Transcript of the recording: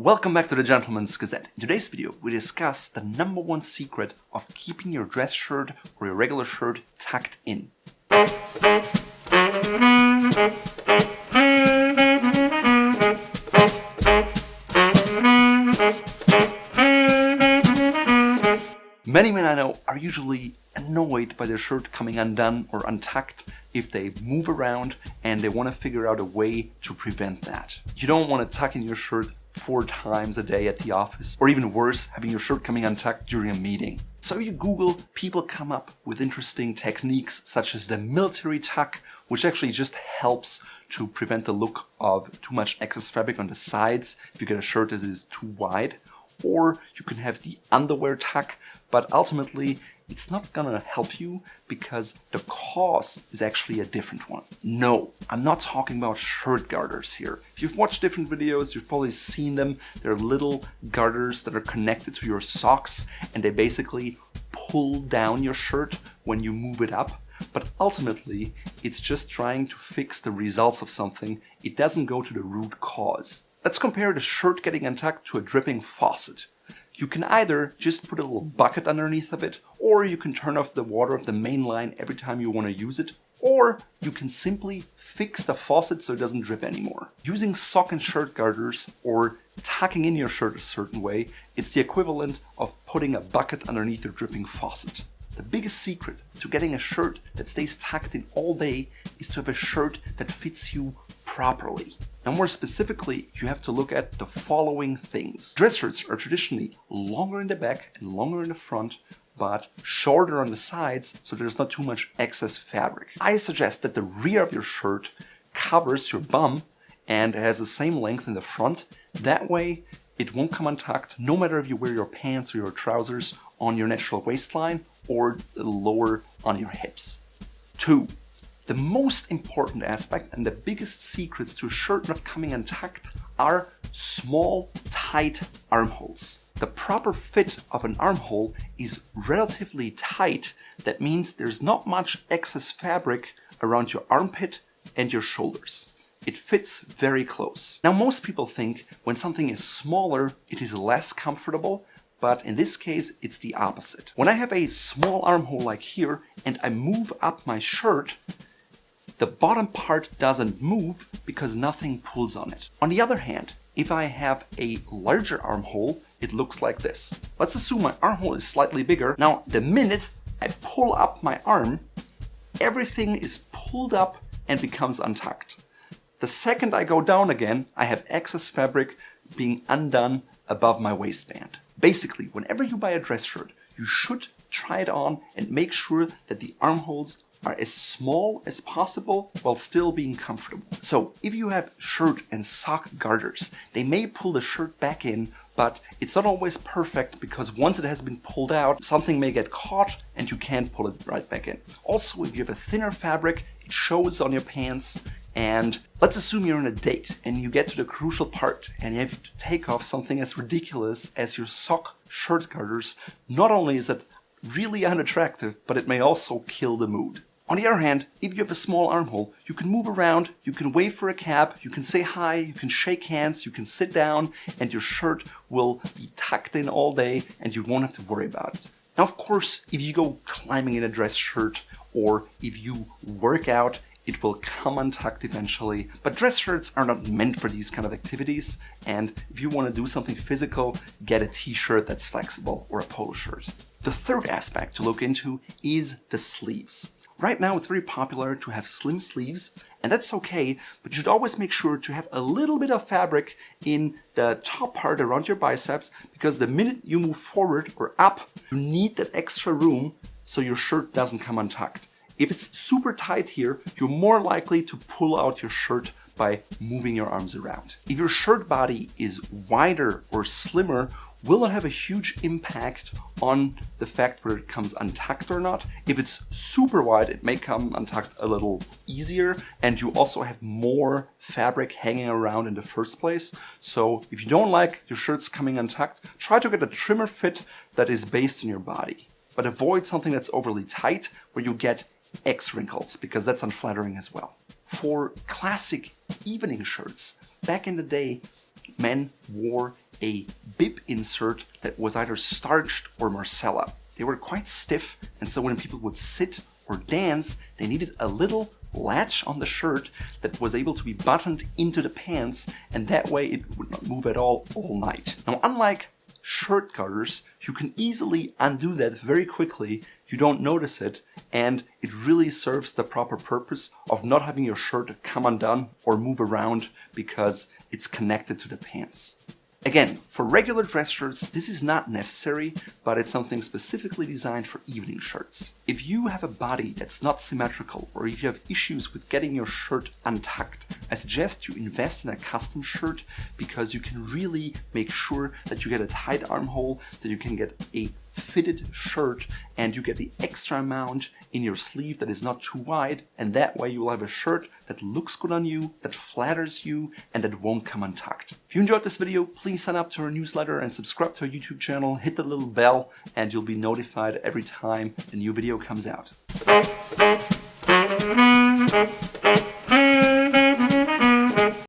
Welcome back to the Gentleman's Gazette. In today's video, we discuss the number one secret of keeping your dress shirt or your regular shirt tucked in. Many men I know are usually annoyed by their shirt coming undone or untucked if they move around, and they want to figure out a way to prevent that. You don't want to tuck in your shirt 4 times a day at the office, or even worse, having your shirt coming untucked during a meeting. So you Google, people come up with interesting techniques such as the military tuck, which actually just helps to prevent the look of too much excess fabric on the sides if you get a shirt that is too wide. Or you can have the underwear tuck, but ultimately it's not gonna help you because the cause is actually a different one. No, I'm not talking about shirt garters here. If you've watched different videos, you've probably seen them. They're little garters that are connected to your socks, and they basically pull down your shirt when you move it up. But ultimately, it's just trying to fix the results of something. It doesn't go to the root cause. Let's compare the shirt getting untucked to a dripping faucet. You can either just put a little bucket underneath of it, or you can turn off the water of the main line every time you want to use it, or you can simply fix the faucet so it doesn't drip anymore. Using sock and shirt garters or tucking in your shirt a certain way, it's the equivalent of putting a bucket underneath your dripping faucet. The biggest secret to getting a shirt that stays tucked in all day is to have a shirt that fits you properly. Now, more specifically, you have to look at the following things. Dress shirts are traditionally longer in the back and longer in the front, but shorter on the sides, so there's not too much excess fabric. I suggest that the rear of your shirt covers your bum and has the same length in the front. That way, it won't come untucked, no matter if you wear your pants or your trousers on your natural waistline or lower on your hips. 2. The most important aspect and the biggest secrets to a shirt not coming untucked are small, tight armholes. The proper fit of an armhole is relatively tight. That means there's not much excess fabric around your armpit and your shoulders. It fits very close. Now, most people think when something is smaller, it is less comfortable, but in this case, it's the opposite. When I have a small armhole like here and I move up my shirt, the bottom part doesn't move because nothing pulls on it. On the other hand, if I have a larger armhole, it looks like this. Let's assume my armhole is slightly bigger. Now, the minute I pull up my arm, everything is pulled up and becomes untucked. The second I go down again, I have excess fabric being undone above my waistband. Basically, whenever you buy a dress shirt, you should try it on and make sure that the armholes are as small as possible while still being comfortable. So if you have shirt and sock garters, they may pull the shirt back in, but it's not always perfect because once it has been pulled out, something may get caught and you can't pull it right back in. Also, if you have a thinner fabric, it shows on your pants. And let's assume you're on a date and you get to the crucial part and you have to take off something as ridiculous as your sock shirt garters. Not only is that really unattractive, but it may also kill the mood. On the other hand, if you have a small armhole, you can move around, you can wave for a cab, you can say hi, you can shake hands, you can sit down, and your shirt will be tucked in all day and you won't have to worry about it. Now, of course, if you go climbing in a dress shirt or if you work out, it will come untucked eventually. But dress shirts are not meant for these kind of activities. And if you want to do something physical, get a t-shirt that's flexible or a polo shirt. The third aspect to look into is the sleeves. Right now, it's very popular to have slim sleeves, and that's okay, but you should always make sure to have a little bit of fabric in the top part around your biceps, because the minute you move forward or up, you need that extra room so your shirt doesn't come untucked. If it's super tight here, you're more likely to pull out your shirt by moving your arms around. If your shirt body is wider or slimmer, will not have a huge impact on the fact whether it comes untucked or not. If it's super wide, it may come untucked a little easier, and you also have more fabric hanging around in the first place. So if you don't like your shirts coming untucked, try to get a trimmer fit that is based on your body. But avoid something that's overly tight where you get X wrinkles, because that's unflattering as well. For classic evening shirts, back in the day, men wore a bib insert that was either starched or Marcella. They were quite stiff, and so when people would sit or dance, they needed a little latch on the shirt that was able to be buttoned into the pants, and that way it would not move at all night. Now, unlike shirt cutters, you can easily undo that very quickly. You don't notice it, and it really serves the proper purpose of not having your shirt come undone or move around because it's connected to the pants. Again, for regular dress shirts, this is not necessary, but it's something specifically designed for evening shirts. If you have a body that's not symmetrical, or if you have issues with getting your shirt untucked, I suggest you invest in a custom shirt because you can really make sure that you get a tight armhole, that you can get a fitted shirt, and you get the extra amount in your sleeve that is not too wide, and that way you will have a shirt that looks good on you, that flatters you, and that won't come untucked. If you enjoyed this video, please sign up to our newsletter and subscribe to our YouTube channel, hit the little bell, and you'll be notified every time a new video comes out.